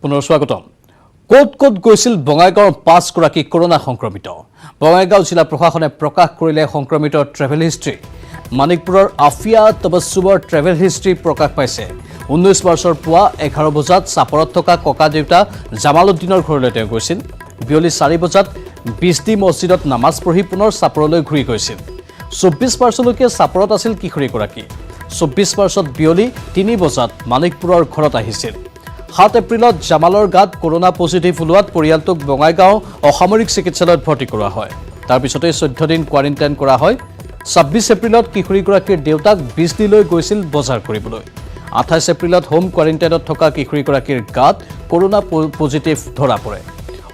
পুনৰ স্বাগতম। ক'ত গৈছিল বঙাইগাঁৱৰ 5 গৰাকী কৰোনা সংক্ৰমিত। বঙাইগাঁও জিলা প্ৰশাসনে প্ৰকাশ কৰিলে সংক্ৰমিত ট্ৰেভেল হিষ্ট্ৰী। মানিকপুৰৰ আফিয়া তবছুমৰ ট্ৰেভেল হিষ্ট্ৰী প্ৰকাশ পাইছে। 19 মাৰ্চৰ পুৱা 11 বজাত চাপৰত থকা ককা দেউতা জামালউদ্দিনৰ ঘৰলৈ তেওঁ গৈছিল। বিয়লি 4 বজাত বিজদি মছজিদত নামাজ পঢ়ি পুনৰ চাপৰলৈ ঘূৰি গৈছিল। 24 মাৰ্চলৈকে চাপৰত আছিল কিশোৰীগৰাকী। 24 মাৰ্চত বিয়লি 3 বজাত মানিকপুৰৰ ঘৰত আহিছিল। 7 এপ্ৰিলত জামালৰ গাত কৰোনা পজিটিভ ওলোৱাত পৰিয়ালটোক বঙাইগাঁও অসামৰিক চিকিৎসালয়ত ভৰ্তি কৰোৱা হয়। তাৰ পিছতে 14 দিন কোৱাৰেণ্টাইন কৰা হয়। 26 এপ্ৰিলত কিশোৰীগৰাকীৰ দেউতাক বিজদিলৈ গৈছিল বজাৰ কৰিবলৈ। 28 এপ্ৰিলত হোম কোৱাৰেণ্টাইনত থকা কিশোৰীগৰাকীৰ গাত কৰোনা পজিটিভ ধৰা পৰে।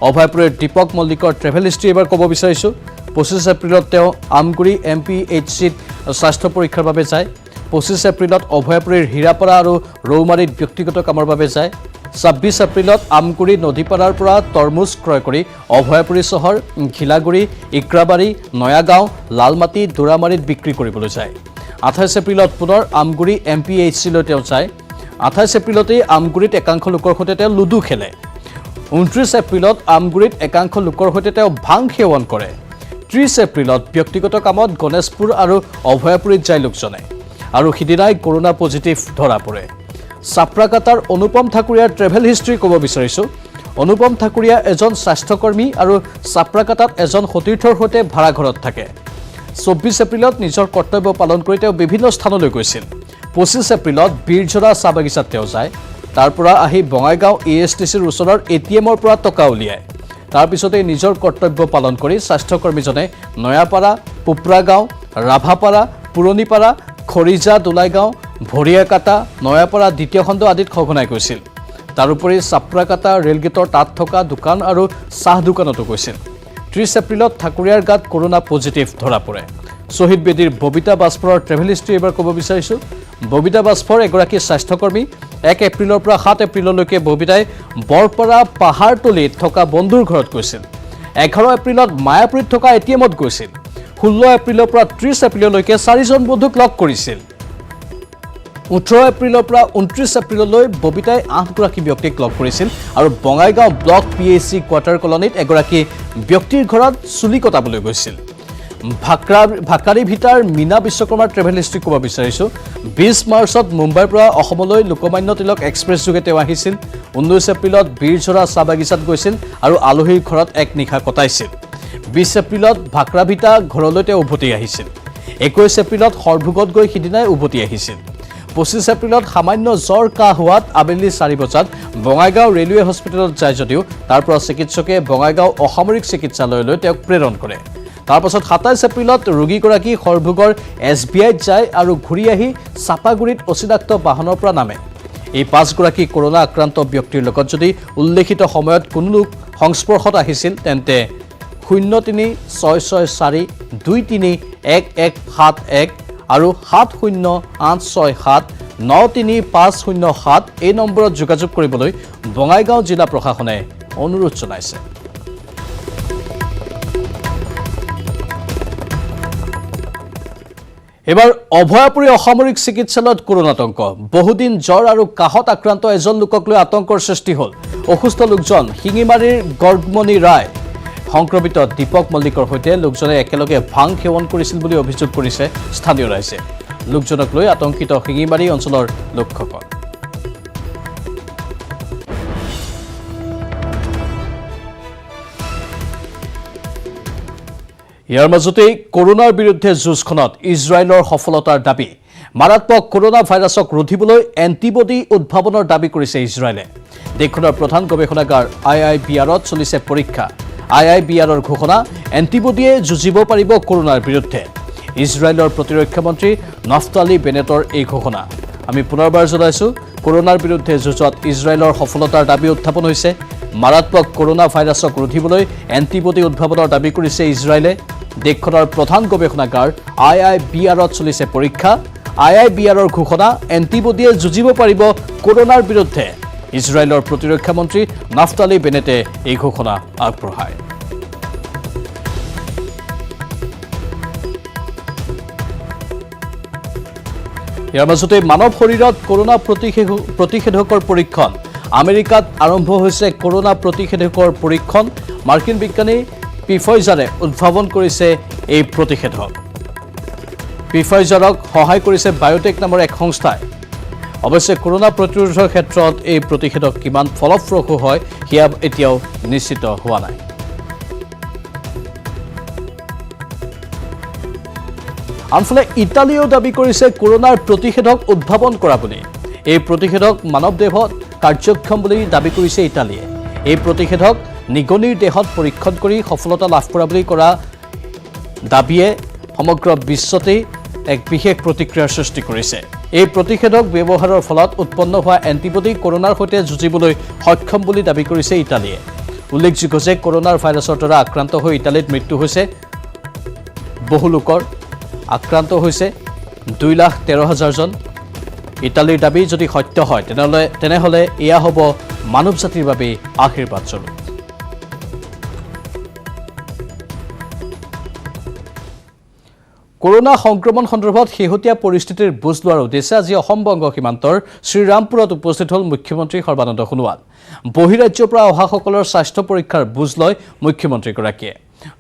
অভয়পুৰীৰ দীপক মল্লিকৰ ট্ৰেভেল হিষ্ট্ৰী এবাৰ ক'ব বিচাৰিছোঁ। 25 এপ্ৰিলত তেওঁ আমগুৰি MPHCত স্বাস্থ্য পৰীক্ষাৰ বাবে যায়। 25 এপ্ৰিলত অভয়পুৰীৰ হীৰাপাৰা আৰু ৰৌমাৰীত ব্যক্তিগত কামৰ বাবে যায়। 26 এপ্ৰিলত আমগুৰি নদীপাৰাৰ পৰা তৰমুজ ক্ৰয় কৰি অভয়পুৰী চহৰ, ঘিলাগুৰি, ইক্ৰাবাৰী, নয়াগাঁও, লালমাটি, দোৰামাৰীত বিক্ৰী কৰিবলৈ যায়। 28 এপ্ৰিলত পুনৰ আমগুৰি MPHCলৈ তেওঁ যায়। 28 এপ্ৰিলতেই আমগুৰিত একাংশ লোকৰ সৈতে তেওঁ লুডু খেলে। 29 এপ্ৰিলত আমগুৰিত একাংশ লোকৰ সৈতে তেওঁ ভাং সেৱন কৰে। 30 এপ্ৰিলত ব্যক্তিগত কামত গণেশপুৰ আৰু অভয়পুৰীত যায় লোকজনে। আৰু সিদিনাই কৰোনা পজিটিভ ধৰা পৰে। চাপ্ৰাকাটাৰ অনুপম ঠাকুৰীয়াৰ ট্ৰেভেল হিষ্ট্ৰী ক'ব বিচাৰিছোঁ। অনুপম ঠাকুৰীয়া এজন স্বাস্থ্যকৰ্মী আৰু চাপ্ৰাকাটাত এজন সতীৰ্থৰ সৈতে ভাড়াঘৰত থাকে। 24 এপ্ৰিলত নিজৰ কৰ্তব্য পালন কৰি তেওঁ বিভিন্ন স্থানলৈ গৈছিল। 25 এপ্ৰিলত বীৰঝৰা চাহ বাগিচাত তেওঁ যায়। তাৰ পৰা আহি বঙাইগাঁও ASTCৰ ওচৰৰ ATMৰ পৰা টকা উলিয়ায়। তাৰপিছতে নিজৰ কৰ্তব্য পালন কৰি স্বাস্থ্যকৰ্মীজনে নয়াপাৰা, পোপৰাগাঁও, ৰাভাপাৰা, পুৰণিপাৰা, খৰিজা, দোলাইগাঁও, ভৰিয়াকাটা, নয়াপাৰা, দ্বিতীয় খণ্ড আদিত সঘনাই গৈছিল। তাৰোপৰি চাপ্ৰাকাটা ৰেলগেটৰ তাত থকা দোকান আৰু চাহ দোকানতো গৈছিল। 30 এপ্ৰিলত ঠাকুৰীয়াৰ গাত কৰোনা পজিটিভ ধৰা পৰে। শ্বহীদ বেদীৰ ববিতা বাজপৰৰ ট্ৰেভেল হিষ্ট্ৰী এবাৰ ক'ব বিচাৰিছোঁ। ববিতা বাজপৰ এগৰাকী স্বাস্থ্যকৰ্মী। 1 এপ্ৰিলৰ পৰা 7 এপ্ৰিললৈকে ববিতাই বৰপাৰা পাহাৰতলীত থকা বন্ধুৰ ঘৰত গৈছিল। 11 এপ্ৰিলত মায়াপুৰীত থকা ATMত গৈছিল। 16 এপ্ৰিলৰ পৰা 30 এপ্ৰিললৈকে 4জন বন্ধুক লগ কৰিছিল। 18 এপ্ৰিলৰ পৰা 29 এপ্ৰিললৈ ববিতাই 8 গৰাকী ব্যক্তিক লগ কৰিছিল আৰু বঙাইগাঁও ব্লক PHC কোৱাৰ্টাৰ কলনীত এগৰাকী ব্যক্তিৰ ঘৰত চুলি কটাবলৈ গৈছিল। ভাকাৰী ভিটাৰ মীনা বিশ্বকৰ্মাৰ ট্ৰেভেল হিষ্ট্ৰী ক'ব বিচাৰিছোঁ। 20 মাৰ্চত মুম্বাইৰ পৰা অসমলৈ লোকমান্য তিলক এক্সপ্ৰেছ যোগে তেওঁ আহিছিল। 19 এপ্ৰিলত বীৰঝৰা চাহ বাগিচাত গৈছিল আৰু আলহীৰ ঘৰত এক নিশা কটাইছিল। 20 এপ্ৰিলত ভাকৰাভিটা ঘৰলৈ তেওঁ উভতি আহিছিল। 21 এপ্ৰিলত সৰভোগত গৈ সিদিনাই উভতি আহিছিল। 25 এপ্ৰিলত সামান্য জ্বৰ কাহ হোৱাত আবেলি 4 বজাত বঙাইগাঁও ৰেলৱে হস্পিটেলত যায় যদিও তাৰ পৰা চিকিৎসকে বঙাইগাঁও অসামৰিক চিকিৎসালয়লৈ তেওঁক প্ৰেৰণ কৰে। তাৰপাছত 27 এপ্ৰিলত ৰোগীগৰাকী সৰভোগৰ SBIত যায় আৰু ঘূৰি আহি চাপাগুৰিত অচিনাক্ত বাহনৰ পৰা নামে। এই 5 গৰাকী কৰোনা আক্ৰান্ত ব্যক্তিৰ লগত যদি উল্লেখিত সময়ত কোনো লোক সংস্পৰ্শত আহিছিল তেন্তে 0364231171 আৰু 7086793507 এই নম্বৰত যোগাযোগ কৰিবলৈ বঙাইগাঁও জিলা প্ৰশাসনে অনুৰোধ জনাইছে। এবাৰ অভয়াপুৰী অসামৰিক চিকিৎসালয়ত কৰোনাতংক। বহুদিন জ্বৰ আৰু কাহত আক্ৰান্ত এজন লোকক লৈ আতংকৰ সৃষ্টি হ'ল। অসুস্থ লোকজন শিঙিমাৰীৰ গৰ্গমণি ৰায়। সংক্ৰমিত দীপক মল্লিকৰ সৈতে লোকজনে একেলগে ভাং সেৱন কৰিছিল বুলি অভিযোগ কৰিছে স্থানীয় ৰাইজে। লোকজনক লৈ আতংকিত শিঙিমাৰী অঞ্চলৰ লোকসকল। ইয়াৰ মাজতেই কৰোনাৰ বিৰুদ্ধে যুঁজখনত ইজৰাইলৰ সফলতাৰ দাবী। মাৰাত্মক কৰোনা ভাইৰাছক ৰোধিবলৈ এণ্টিবডি উদ্ভাৱনৰ দাবী কৰিছে ইজৰাইলে। দেশখনৰ প্ৰধান গৱেষণাগাৰ IIBRত চলিছে পৰীক্ষা। IIBRৰ ঘোষণা, এণ্টিবডিয়ে যুঁজিব পাৰিব কৰোনাৰ বিৰুদ্ধে। ইজৰাইলৰ প্ৰতিৰক্ষা মন্ত্ৰী নাফতালী বেনেটৰ এই ঘোষণা। আমি পুনৰবাৰ জনাইছোঁ, কৰোনাৰ বিৰুদ্ধে যুঁজত ইজৰাইলৰ সফলতাৰ দাবী উত্থাপন হৈছে। মাৰাত্মক কৰোনা ভাইৰাছক ৰোধিবলৈ এণ্টিবডি উদ্ভাৱনৰ দাবী কৰিছে ইজৰাইলে। দেশখনৰ প্ৰধান গৱেষণাগাৰ IIBRত চলিছে পৰীক্ষা। IIBRৰ ঘোষণা, এণ্টিবডিয়ে যুঁজিব পাৰিব কৰোনাৰ বিৰুদ্ধে। ইজৰাইলৰ প্ৰতিৰক্ষা মন্ত্ৰী নাফতালী বেনেটে এই ঘোষণা আগবঢ়ায়। ইয়াৰ মাজতে মানৱ শৰীৰত কৰোনা প্ৰতিষেধকৰ পৰীক্ষণ আমেৰিকাত আৰম্ভ হৈছে কৰোনা প্ৰতিষেধকৰ পৰীক্ষণ মাৰ্কিন বিজ্ঞানী পিফাইজাৰে উদ্ভাৱন কৰিছে এই প্ৰতিষেধক পিফাইজাৰক সহায় কৰিছে বায়োটেক নামৰ এক সংস্থাই অৱশ্যে কৰোনা প্ৰতিৰোধৰ ক্ষেত্ৰত এই প্ৰতিষেধক কিমান ফলপ্ৰসূ হয় সেয়া এতিয়াও নিশ্চিত হোৱা নাই আনফালে ইটালীয়েও দাবী কৰিছে কৰোনাৰ প্ৰতিষেধক উদ্ভাৱন কৰা বুলি এই প্ৰতিষেধক মানৱ দেহত কাৰ্যক্ষম বুলি দাবী কৰিছে ইটালীয়ে এই প্ৰতিষেধক নিগনিৰ দেহত পৰীক্ষণ কৰি সফলতা লাভ কৰা বুলি কৰা দাবীয়ে সমগ্ৰ বিশ্বতে এক বিশেষ প্ৰতিক্ৰিয়াৰ সৃষ্টি কৰিছে এই প্ৰতিষেধক ব্যৱহাৰৰ ফলত উৎপন্ন হোৱা এন্টিবডি কৰোনাৰ সৈতে যুঁজিবলৈ সক্ষম বুলি দাবী কৰিছে ইটালীয়ে উল্লেখযোগ্য যে কৰোনাৰ ভাইৰাছৰ দ্বাৰা আক্ৰান্ত হৈ ইটালীত মৃত্যু হৈছে বহু লোকৰ আক্ৰান্ত হৈছে 2,13,000 জন ইটালীৰ দাবী যদি সত্য হয় তেনেহলে এয়া হ'ব মানৱ জাতিৰ বাবে আশীৰ্বাদ স্বৰূপ কৰোনা সংক্ৰমণ সন্দৰ্ভত শেহতীয়া পৰিস্থিতিৰ বুজ লোৱাৰ উদ্দেশ্যে আজি অসম বংগ সীমান্তৰ শ্ৰীৰামপুৰত উপস্থিত হ'ল মুখ্যমন্ত্ৰী সৰ্বানন্দ সোণোৱাল বহিৰাজ্যৰ পৰা অহাসকলৰ স্বাস্থ্য পৰীক্ষাৰ বুজ লয় মুখ্যমন্ত্ৰীগৰাকীয়ে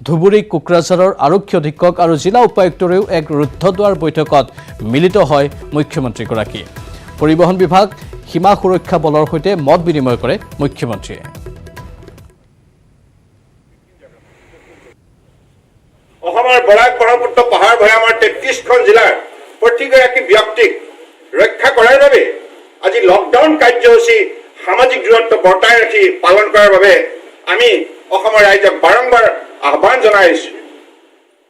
ধুবুৰী কোকৰাঝাৰৰ আৰক্ষী অধীক্ষক আৰু জিলা উপায়ুক্তৰেও এক ৰুদ্ধদ্বাৰ বৈঠকত মিলিত হয় মুখ্যমন্ত্ৰীগৰাকী পৰিবহণ বিভাগ সীমা সুৰক্ষা বলৰ সৈতে মত বিনিময় কৰে মুখ্যমন্ত্ৰীয়ে অসমৰ বৰাক ব্ৰহ্মপুত্ৰ পাহাৰ ভৈয়ামৰ 33খন জিলাৰ প্ৰতিগৰাকী ব্যক্তিক ৰক্ষা কৰাৰ বাবে আজি লকডাউন কাৰ্যসূচী সামাজিক দূৰত্ব বৰ্তাই ৰাখি পালন কৰাৰ বাবে আমি অসমৰ ৰাইজক বাৰম্বাৰ আহ্বান জনাইছো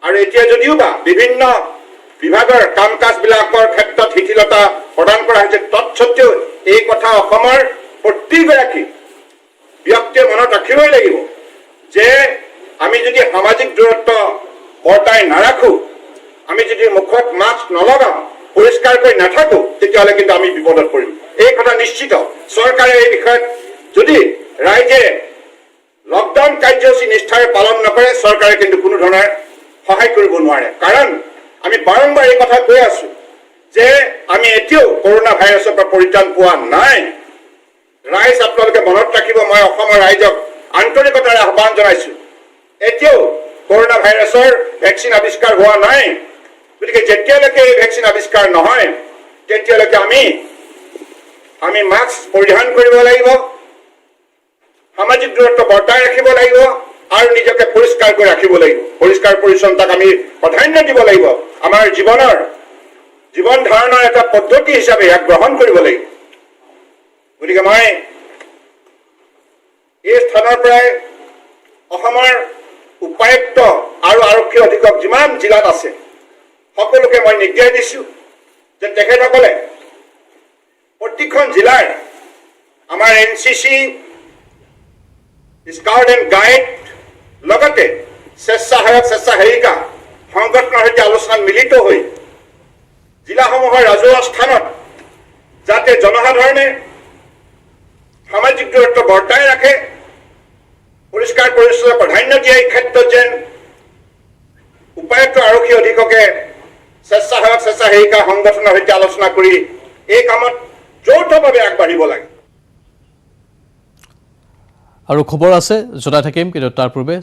আৰু এতিয়া যদিওবা বিভিন্ন বিভাগৰ কাম কাজবিলাকৰ ক্ষেত্ৰত শিথিলতা প্ৰদান কৰা হৈছে তৎসত্ত্বেও এই কথা অসমৰ প্ৰতিগৰাকী ব্যক্তিয়ে মনত ৰাখিবই লাগিব যে আমি যদি সামাজিক দূৰত্ব বৰ্তাই নাৰাখো আমি যদি মুখত মাস্ক নলগাওঁ পৰিষ্কাৰ কৰি নাথাকো তেতিয়াহ'লে কিন্তু আমি বিপদত পৰিম এই কথা নিশ্চিত চৰকাৰে এই বিষয়ত যদি ৰাইজে লকডাউন কাৰ্যসূচী নিষ্ঠাৰে পালন নকৰে চৰকাৰে কিন্তু কোনো ধৰণৰ সহায় কৰিব নোৱাৰে কাৰণ আমি বাৰম্বাৰ এই কথা কৈ আছো যে আমি এতিয়াও কৰোনা ভাইৰাছৰ পৰা পৰিত্ৰাণ পোৱা নাই ৰাইজ আপোনালোকে মনত ৰাখিব মই অসমৰ ৰাইজক আন্তৰিকতাৰে আহ্বান জনাইছো এতিয়াও কৰোনা ভাইৰাছৰ ভেকচিন আৱিষ্কাৰ হোৱা নাই গতিকে যেতিয়ালৈকে এই ভেকচিন আৱিষ্কাৰ নহয় তেতিয়ালৈকে আমি মাস্ক পৰিধান কৰিব লাগিব সামাজিক দূৰত্ব বৰ্তাই ৰাখিব লাগিব আৰু নিজকে পৰিষ্কাৰ কৰি ৰাখিব লাগিব পৰিষ্কাৰ পৰিচ্ছন্নতাক আমি প্ৰাধান্য দিব লাগিব আমাৰ জীৱন ধাৰণৰ এটা পদ্ধতি হিচাপে ইয়াক গ্ৰহণ কৰিব লাগিব গতিকে মই এই স্থানৰ পৰাই অসমৰ উপায়ুক্ত আৰু আৰক্ষী অধীক্ষক যিমান জিলাত আছে সকলোকে মই নিৰ্দেশ দিছো যে তেখেতসকলে প্ৰতিখন জিলাৰ আমাৰ এনচিচি স্কাউট এণ্ড গাইড লগতে স্বেচ্ছাসেৱক স্বেচ্ছাসেৱিকা সংগঠনৰ সৈতে আলোচনাত মিলিত হৈ জিলাসমূহৰ ৰাজহুৱা স্থানত যাতে জনসাধাৰণে সামাজিক দূৰত্ব বৰ্তাই ৰাখে পৰিষ্কাৰ পৰিচ্ছন্নতা প্ৰাধান্য দিয়া এই ক্ষেত্ৰত যেন উপায়ুক্ত আৰক্ষী অধীক্ষকে স্বেচ্ছাসেৱক স্বেচ্ছাসেৱিকা সংগঠনৰ সৈতে আলোচনা কৰি এই কামত যৌথভাৱে আগবাঢ়িব লাগে আৰু খবৰ আছে জনাই থাকিম কিন্তু তাৰ পূৰ্বে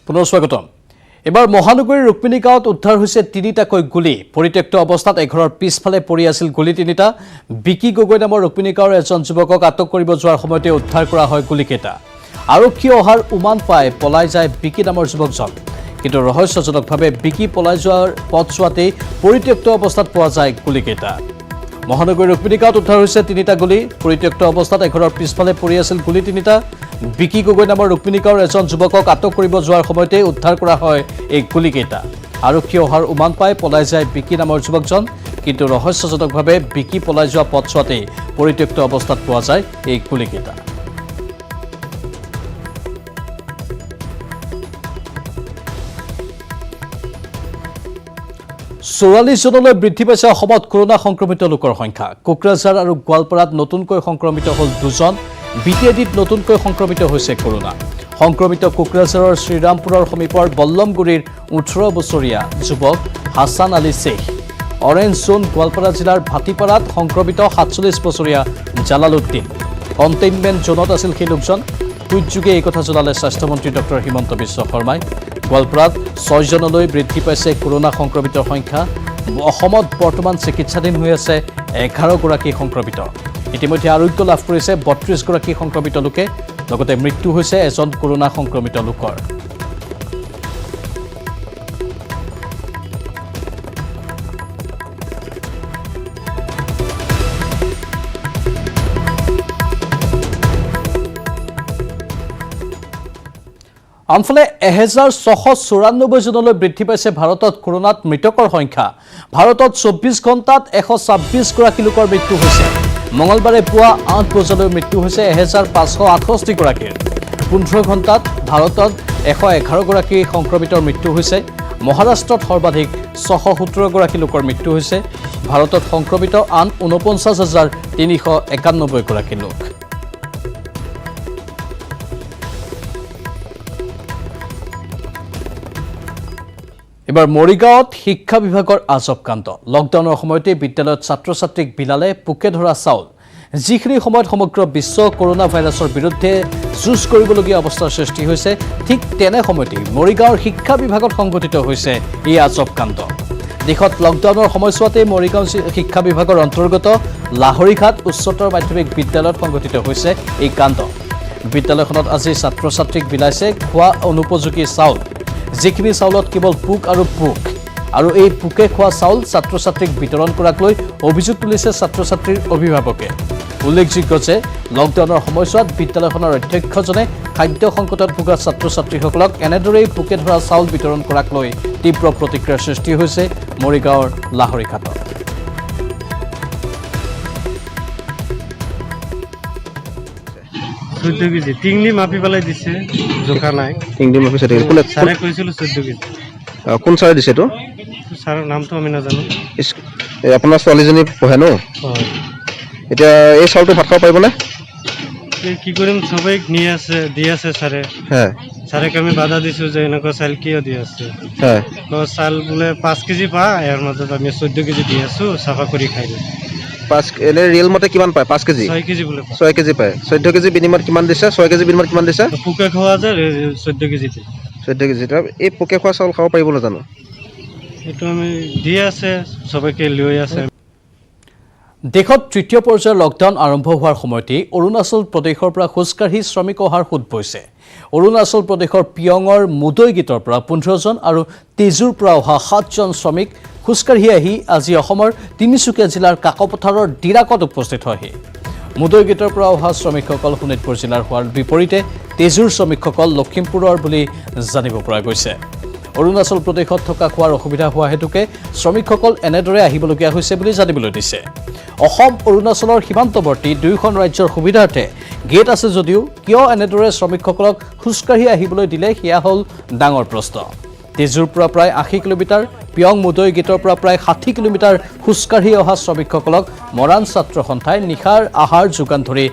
পুনৰ স্বাগতম এবাৰ মহানগৰীৰ ৰুক্মিণী গাঁৱত উদ্ধাৰ হৈছে 3টাকৈ গুলী পৰিত্যক্ত অৱস্থাত এঘৰৰ পিছফালে পৰি আছিল গুলী 3টা বিকি গগৈ নামৰ ৰুক্মিণী গাঁৱৰ এজন যুৱকক আটক কৰিব যোৱাৰ সময়তে উদ্ধাৰ কৰা হয় গুলীকেইটা আৰক্ষী অহাৰ উমান পাই পলাই যায় বিকি নামৰ যুৱকজন কিন্তু ৰহস্যজনকভাৱে বিকি পলাই যোৱাৰ পথছোৱাতেই পৰিত্যক্ত অৱস্থাত পোৱা যায় গুলীকেইটা মহানগৰীৰ ৰুক্মিণী গাঁৱত উদ্ধাৰ হৈছে 3টা গুলী পৰিত্যক্ত অৱস্থাত এঘৰৰ পিছফালে পৰি আছিল গুলী 3টা বিকি গগৈ নামৰ ৰুক্মিণী গাঁৱৰ এজন যুৱকক আটক কৰিব যোৱাৰ সময়তে উদ্ধাৰ কৰা হয় এই গুলীকেইটা আৰক্ষী অহাৰ উমান পাই পলাই যায় বিকি নামৰ যুৱকজন কিন্তু ৰহস্যজনকভাৱে বিকি পলাই যোৱা পথছোৱাতেই পৰিত্যক্ত অৱস্থাত পোৱা যায় এই গুলীকেইটা 44 জনলৈ বৃদ্ধি পাইছে অসমত কৰোনা সংক্ৰমিত লোকৰ সংখ্যা কোকৰাঝাৰ আৰু গোৱালপাৰাত নতুনকৈ সংক্ৰমিত হ'ল 2জন বিটিএডিত নতুনকৈ সংক্ৰমিত হৈছে কৰোনা সংক্ৰমিত কোকৰাঝাৰৰ শ্ৰীৰামপুৰৰ সমীপৰ বল্লমগুৰিৰ 18 বছৰীয়া যুৱক হাছান আলী শ্বেখ অৰেঞ্জ জোন গোৱালপাৰা জিলাৰ ভাটিপাৰাত সংক্ৰমিত 47 বছৰীয়া জালালুদ্দিন। কণ্টেইনমেণ্ট জোনত আছিল সেই লোকজন। টুইটযোগে এই কথা জনালে স্বাস্থ্যমন্ত্ৰী ডক্টৰ হিমন্ত বিশ্ব শৰ্মাই। গোৱালপাৰাত 6 জনলৈ বৃদ্ধি পাইছে কৰোনা সংক্ৰমিতৰ সংখ্যা। অসমত বৰ্তমান চিকিৎসাধীন হৈ আছে 11 গৰাকী সংক্ৰমিত। ইতিমধ্যে আৰোগ্য লাভ কৰিছে 32 গৰাকী সংক্ৰমিত লোকে। লগতে মৃত্যু হৈছে এজন কৰোনা সংক্ৰমিত লোকৰ। আনফালে 1694 জনলৈ বৃদ্ধি পাইছে ভাৰতত কৰোনাত মৃতকৰ সংখ্যা। ভাৰতত 24 ঘণ্টাত 126 গৰাকী লোকৰ মৃত্যু হৈছে। মঙলবাৰে পুৱা 8 বজালৈ মৃত্যু হৈছে 1568 গৰাকীৰ। 15 ঘণ্টাত ভাৰতত 111 গৰাকী সংক্ৰমিতৰ মৃত্যু হৈছে। মহাৰাষ্ট্ৰত সৰ্বাধিক 617 গৰাকী লোকৰ মৃত্যু হৈছে। ভাৰতত সংক্ৰমিত আন 49,391 গৰাকী লোক। এবাৰ মৰিগাঁৱত শিক্ষা বিভাগৰ আজব কাণ্ড। লকডাউনৰ সময়তে বিদ্যালয়ত ছাত্ৰ ছাত্ৰীক বিলালে পোকে ধৰা চাউল। যিখিনি সময়ত সমগ্ৰ বিশ্ব কৰোনা ভাইৰাছৰ বিৰুদ্ধে যুঁজ কৰিবলগীয়া অৱস্থাৰ সৃষ্টি হৈছে, ঠিক তেনে সময়তে মৰিগাঁৱৰ শিক্ষা বিভাগত সংঘটিত হৈছে এই আজব কাণ্ড। দেশত লকডাউনৰ সময়ছোৱাতে মৰিগাঁও শিক্ষা বিভাগৰ অন্তৰ্গত লাহৰীঘাট উচ্চতৰ মাধ্যমিক বিদ্যালয়ত সংঘটিত হৈছে এই কাণ্ড। বিদ্যালয়খনত আজি ছাত্ৰ ছাত্ৰীক বিলাইছে খোৱা অনুপযোগী চাউল। যিখিনি চাউলত কেৱল পোক আৰু এই পোকে খোৱা চাউল ছাত্ৰ ছাত্ৰীক বিতৰণ কৰাক লৈ অভিযোগ তুলিছে ছাত্ৰ ছাত্ৰীৰ অভিভাৱকে। উল্লেখযোগ্য যে লকডাউনৰ সময়ছোৱাত বিদ্যালয়খনৰ অধ্যক্ষজনে খাদ্য সংকটত ভোগা ছাত্ৰ ছাত্ৰীসকলক এনেদৰেই পোকে ধৰা চাউল বিতৰণ কৰাক লৈ তীব্ৰ প্ৰতিক্ৰিয়াৰ সৃষ্টি হৈছে মৰিগাঁৱৰ লাহৰীঘাটত। 14 কেজি টিংলি মাপি পেলাই দিছে, জোখা নাই। টিংলি মাপি চাই কোনে ছাৰে কৈছিলোঁ 14 কেজি। কোন ছাৰে দিছে এইটো? ছাৰৰ নামটো আমি নাজানো। আপোনাৰ ছোৱালীজনী পঢ়ে ন? হয়। এতিয়া এই চাউলটো ভাত খাব পাৰিবনে? কি কৰিম, সবেই দি আছে ছাৰে। ছাৰেক আমি বাধা দিছোঁ যে এনেকুৱা চাউল কিয় দি আছে। চাউল বোলে 5 কেজি পা, ইয়াৰ মাজত আমি 14 কেজি দি আছোঁ, চাফা কৰি খাই দিওঁ। এনে ৰিয়েল মতে কিমান পায়? 5 কেজি 6 কেজি বোলে 6 কেজি পায়। 14 কেজি বিনিময়ত কিমান দিছে? 6 কেজি বিনিময়ত কিমান দিছে? পোকে খোৱা যে 14 কেজি দিয়ে। 14 কেজি। এই পোকে খোৱা চাউল খাব পাৰিব নাজানো? এইটো আমি দি আছে, সবেকে লৈ আছে। দেশত তৃতীয় পৰ্যায়ৰ লকডাউন আৰম্ভ হোৱাৰ সময়তেই অৰুণাচল প্ৰদেশৰ পৰা খোজকাঢ়ি শ্ৰমিক অহাৰ সোঁত বৈছে। অৰুণাচল প্ৰদেশৰ পিয়ঙৰ মুদৈগীতৰ পৰা 15 জন আৰু তেজুৰ পৰা অহা 7 জন শ্ৰমিক খোজকাঢ়ি আহি আজি অসমৰ তিনিচুকীয়া জিলাৰ কাকপথাৰৰ ডিৰাকত উপস্থিত হয়হি। মুদৈগীতৰ পৰা অহা শ্ৰমিকসকল শোণিতপুৰ জিলাৰ হোৱাৰ বিপৰীতে তেজুৰ শ্ৰমিকসকল লখিমপুৰৰ বুলি জানিব পৰা গৈছে। অৰুণাচল প্ৰদেশত থকা খোৱাৰ অসুবিধা হোৱা হেতুকে শ্ৰমিকসকল এনেদৰে আহিবলগীয়া হৈছে বুলি জানিবলৈ দিছে। অসম অৰুণাচলৰ সীমান্তৱৰ্তী দুয়োখন ৰাজ্যৰ সুবিধাৰ্থে গেট আছে যদিও কিয় এনেদৰে শ্ৰমিকসকলক খোজকাঢ়ি আহিবলৈ দিলে সেয়া হ'ল ডাঙৰ প্ৰশ্ন। তেজুৰ পৰা প্ৰায় 80 কিলোমিটাৰ, পিয়ং মুদৈ গেটৰ পৰা প্ৰায় 60 কিলোমিটাৰ খোজকাঢ়ি অহা শ্ৰমিকসকলক মৰাণ ছাত্ৰ সন্থাই নিশাৰ আহাৰ যোগান ধৰি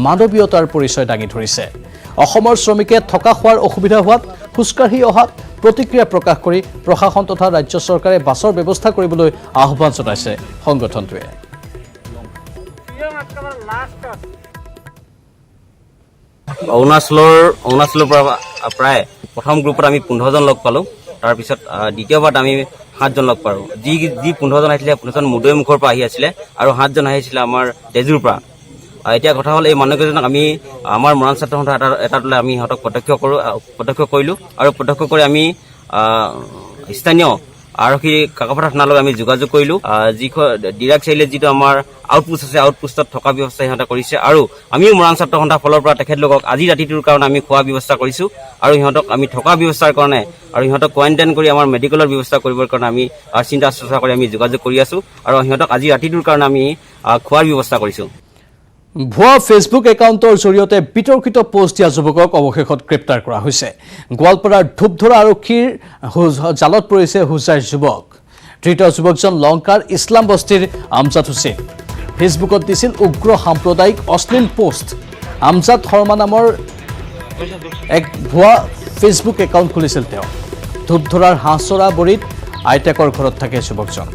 মানৱীয়তাৰ পৰিচয় দাঙি ধৰিছে। অসমৰ শ্ৰমিকে থকা খোৱাৰ অসুবিধা হোৱাত খোজকাঢ়ি অহাত প্ৰতিক্ৰিয়া প্ৰকাশ কৰি প্ৰশাসন তথা ৰাজ্য চৰকাৰে বাছৰ ব্যৱস্থা কৰিবলৈ আহ্বান জনাইছে সংগঠনটোৱে। অৰুণাচলৰ পৰা প্ৰায় প্ৰথম গ্ৰুপত আমি 15 জন লগ পালোঁ। তাৰপিছত দ্বিতীয়বাৰত আমি 7 জন লগ পালোঁ। যি 15 জন আহিছিলে 15 জন মুদৈমুখৰ পৰা আহি আছিলে আৰু 7 জন আহিছিলে আমাৰ তেজুৰ পৰা। এতিয়া কথা হ'ল এই মানুহকেইজনক আমি আমাৰ মৰাণ ছাত্ৰ সন্থা এটাত লৈ আমি সিহঁতক প্ৰত্যক্ষ কৰিলোঁ আৰু প্ৰত্যক্ষ কৰি আমি স্থানীয় আৰক্ষী কাকপথাৰ থানালৈ আমি যোগাযোগ কৰিলোঁ। ডিৰাক চাৰিআলিত যিটো আমাৰ আউটপোষ্ট আছে, আউটপোষ্টত থকা ব্যৱস্থা সিহঁতে কৰিছে আৰু আমিও মৰাণ ছাত্ৰ সন্থাৰ ফালৰ পৰা তেখেতলোকক আজি ৰাতিটোৰ কাৰণে আমি খোৱা ব্যৱস্থা কৰিছোঁ আৰু সিহঁতক আমি থকা ব্যৱস্থাৰ কাৰণে আৰু সিহঁতক কোৱাৰেণ্টাইন কৰি আমাৰ মেডিকেলৰ ব্যৱস্থা কৰিবৰ কাৰণে আমি চিন্তা চৰ্চা কৰি আমি যোগাযোগ কৰি আছোঁ আৰু সিহঁতক আজি ৰাতিটোৰ কাৰণে আমি খোৱাৰ ব্যৱস্থা কৰিছোঁ। ভুৱা ফেচবুক একাউণ্টৰ জৰিয়তে বিতৰ্কিত পোষ্ট দিয়া যুৱকক অৱশেষত গ্ৰেপ্তাৰ কৰা হৈছে। গোৱালপাৰাৰ ধূপধৰা আৰক্ষীৰ জালত পৰিছে হোজাইৰ যুৱক। ধৃত যুৱকজন লংকাৰ ইছলাম বস্তিৰ আমজাদ হুছেইন। ফেচবুকত দিছিল উগ্ৰ সাম্প্ৰদায়িক অশ্লীল পোষ্ট। আমজাদ শৰ্মা নামৰ এক ভুৱা ফেচবুক একাউণ্ট খুলিছিল তেওঁ। ধূপধৰাৰ হাঁহচৰা বৰীত আইতাকৰ ঘৰত থাকে যুৱকজন।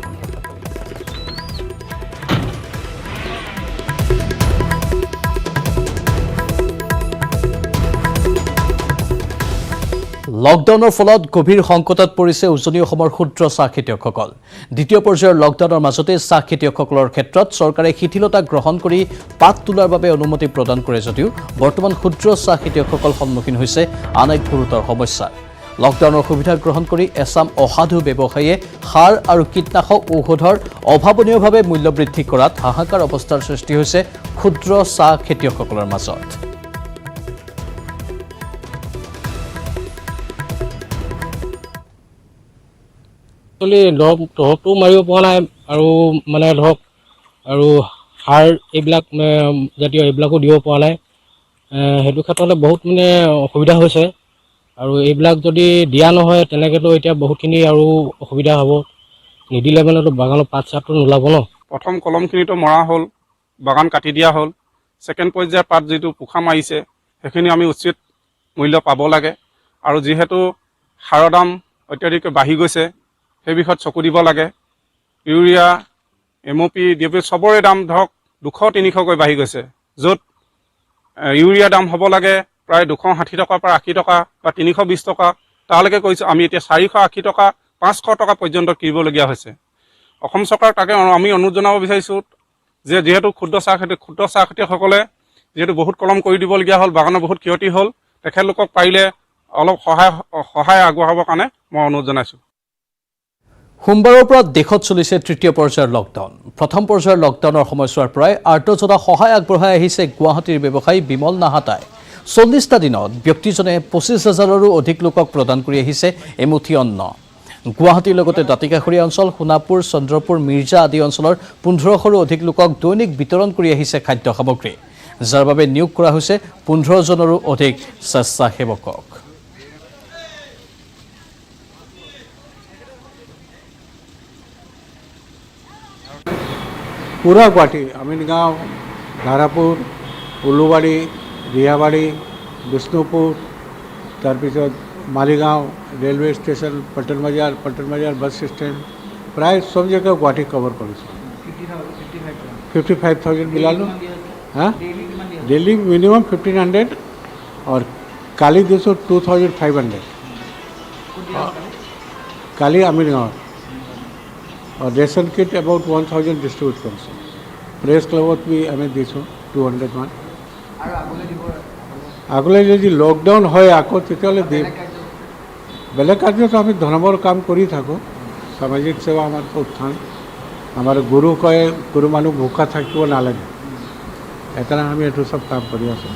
লকডাউনৰ ফলত গভীৰ সংকটত পৰিছে উজনি অসমৰ ক্ষুদ্ৰ চাহ খেতিয়কসকল। দ্বিতীয় পৰ্যায়ৰ লকডাউনৰ মাজতে চাহ খেতিয়কসকলৰ ক্ষেত্ৰত চৰকাৰে শিথিলতা গ্ৰহণ কৰি পাত তোলাৰ বাবে অনুমতি প্ৰদান কৰে যদিও বৰ্তমান ক্ষুদ্ৰ চাহ খেতিয়কসকল সন্মুখীন হৈছে আন এক গুৰুতৰ সমস্যাৰ। লকডাউনৰ সুবিধা গ্ৰহণ কৰি এছাম অসাধু ব্যৱসায়ীয়ে সাৰ আৰু কীটনাশক ঔষধৰ অভাৱনীয়ভাৱে মূল্য বৃদ্ধি কৰাত হাহাকাৰ অৱস্থাৰ সৃষ্টি হৈছে ক্ষুদ্ৰ চাহ খেতিয়কসকলৰ মাজত। দৰৱটো মাৰিব পৰা নাই আৰু মানে ধৰক আৰু সাৰ এইবিলাক জাতীয় এইবিলাকো দিব পৰা নাই। সেইটো ক্ষেত্ৰতে বহুত মানে অসুবিধা হৈছে আৰু এইবিলাক যদি দিয়া নহয় তেনেকৈতো এতিয়া বহুতখিনি আৰু অসুবিধা হ'ব। নিদিলে মানেতো বাগানৰ পাত চাতটো নোলাব ন। প্ৰথম কলমখিনিতো মৰা হ'ল, বাগান কাটি দিয়া হ'ল। ছেকেণ্ড পৰ্যায়ৰ পাত যিটো পোখা মাৰিছে সেইখিনি আমি উচিত মূল্য পাব লাগে আৰু যিহেতু সাৰৰ দাম অত্যাধিক বাঢ়ি গৈছে সেই বিষয়ত চকু দিব লাগে। ইউৰিয়া MOP DAP চবৰে দাম ধৰক 200-300কৈ বাঢ়ি গৈছে, য'ত ইউৰিয়া দাম হ'ব লাগে প্ৰায় 260 টকাৰ পৰা 80 টকা বা 320 টকা তালৈকে কৈছোঁ। আমি এতিয়া 480 টকা 500 টকা পৰ্যন্ত কিনিবলগীয়া হৈছে। অসম চৰকাৰক তাকে আমি অনুৰোধ জনাব বিচাৰিছোঁ যে যিহেতু ক্ষুদ্ৰ চাহ খেতিয়কসকলে যিহেতু বহুত কলম কৰি দিবলগীয়া হ'ল, বাগানৰ বহুত ক্ষতি হ'ল, তেখেতলোকক পাৰিলে অলপ সহায় আগবঢ়াবৰ কাৰণে মই অনুৰোধ জনাইছোঁ। সোমবাৰৰ পৰা দেশত চলিছে তৃতীয় পৰ্যায়ৰ লকডাউন। প্ৰথম পৰ্যায়ৰ লকডাউনৰ সময়ছোৱাৰ পৰাই আৰ্তজনক সহায় আগবঢ়াই আহিছে গুৱাহাটীৰ ব্যৱসায়ী বিমল নাহাতাই। 40টা দিনত ব্যক্তিজনে 25,000ৰো অধিক লোকক প্ৰদান কৰি আহিছে এমুঠি অন্ন। গুৱাহাটীৰ লগতে দাঁতিকাষৰীয়া অঞ্চল, সোণাপুৰ, চন্দ্ৰপুৰ, মিৰ্জা আদি অঞ্চলৰ 1500ৰো অধিক লোকক দৈনিক বিতৰণ কৰি আহিছে খাদ্য সামগ্ৰী, যাৰ বাবে নিয়োগ কৰা হৈছে 15জনৰো অধিক স্বেচ্ছাসেৱকক। पूरा गुवाहाटी अमीनगांव, धारापुर, उलुबाड़ी, रियाबाड़ी, विष्णुपुर, तारपिছত मालीगांव रेलवे स्टेशन, पटन बाजार बस स्टैंड प्राय सब जगह गुवाहाटी कवर करिছোঁ। 55,000 मिलालो। हाँ, डेली मिनिमम 1500 और काली दिसो 2500 काली अमीनगांव और रेशन किट अबाउट 1000 डिस्ट्रीब्यूट কৰিছোঁ। প্ৰেছ ক্লাবত भी আমি দিছোঁ 200 মান। আগলৈ যদি লকডাউন হয় আকৌ তেতিয়াহ'লে দিম। বেলেগ কাৰ্যত আমি ধৰ্মৰ কাম কৰি থাকোঁ। সামাজিক সেৱা আমাৰ উত্থান। আমাৰ গুৰু কয় গুৰু মানুহ ভোকা থাকিব নালাগে, সেইকাৰণে আমি এইটো চব কাম কৰি আছোঁ।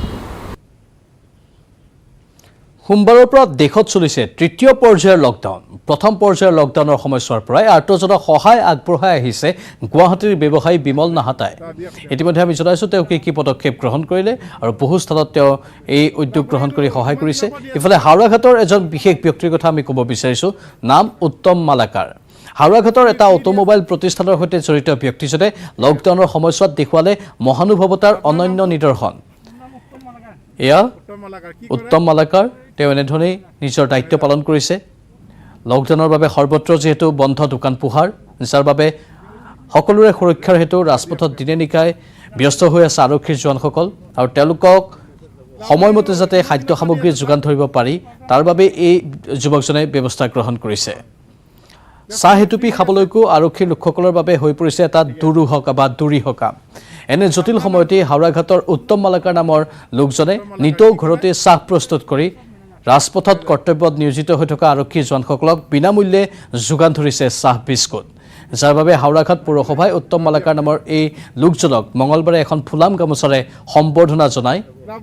সোমবাৰৰ পৰা দেশত চলিছে তৃতীয় পৰ্যায়ৰ লকডাউন। প্ৰথম পৰ্যায়ৰ লকডাউনৰ সময়ছোৱাৰ পৰাই আৰ্তজনক সহায় আগবঢ়াই আহিছে গুৱাহাটীৰ ব্যৱসায়ী বিমল নাহাতাই। ইতিমধ্যে আমি জনাইছোঁ তেওঁ কি পদক্ষেপ গ্ৰহণ কৰিলে আৰু বহু স্থানত তেওঁ এই উদ্যোগ গ্ৰহণ কৰি সহায় কৰিছে। ইফালে হাওৰাঘাটৰ এজন বিশেষ ব্যক্তিৰ কথা আমি ক'ব বিচাৰিছোঁ, নাম উত্তম মালাকাৰ। হাওৰাঘাটৰ এটা অটোমোবাইল প্ৰতিষ্ঠানৰ সৈতে জড়িত ব্যক্তিজনে লকডাউনৰ সময়ছোৱাত দেখুৱালে মহানুভৱতাৰ অনন্য নিদৰ্শন। এয়া উত্তম মালাকাৰ। তেওঁ এনেধৰণেই নিজৰ দায়িত্ব পালন কৰিছে। লকডাউনৰ বাবে সৰ্বত্ৰ যিহেতু বন্ধ দোকান পোহাৰ, যাৰ বাবে সকলোৰে সুৰক্ষাৰ হেতু ৰাজপথত দিনে নিশাই ব্যস্ত হৈ আছে আৰক্ষীৰ জোৱানসকল আৰু তেওঁলোকক সময়মতে যাতে খাদ্য সামগ্ৰী যোগান ধৰিব পাৰি তাৰ বাবে এই যুৱকজনে ব্যৱস্থা গ্ৰহণ কৰিছে। চাহ হেতুপি খাবলৈকো আৰক্ষীৰ লোকসকলৰ বাবে হৈ পৰিছে এটা দুৰীহ কাম। এনে জটিল সময়তেই হাওৰাঘাটৰ উত্তম মালাকাৰ নামৰ লোকজনে নিতৌ ঘৰতে চাহ প্ৰস্তুত কৰি ৰাজপথত কৰ্তব্যত নিয়োজিত হৈ থকা আৰক্ষী জোৱানসকলক বিনামূল্যে যোগান ধৰিছে চাহ বিস্কুট, যাৰ বাবে হাওৰাঘাট পৌৰসভাই উত্তম মালাকাৰ নামৰ এই লোকজনক মঙলবাৰে এখন ফুলাম গামোচাৰে সম্বৰ্ধনা জনাই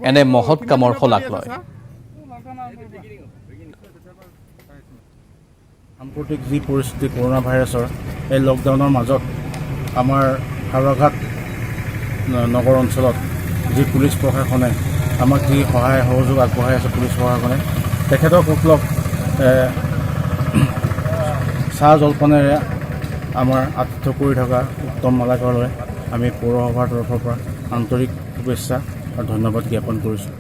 এনে মহৎ কামৰ শলাগ লয়। সাম্প্ৰতিক যি পৰিস্থিতি কৰোনা ভাইৰাছৰ, এই লকডাউনৰ মাজত আমাৰ হাওৰাঘাট নগৰ অঞ্চলত যি পুলিচ প্ৰশাসনে আমাক যি সহায় সহযোগ আগবঢ়াই আছে, পুলিচ প্ৰশাসনে তেখেতসকলক চাহ জলপানেৰে আমাৰ আতিথ্য কৰি থকা উত্তম মালাকাৰলৈ আমি পৌৰসভাৰ তৰফৰ পৰা আন্তৰিক শুভেচ্ছা আৰু ধন্যবাদ জ্ঞাপন কৰিছোঁ।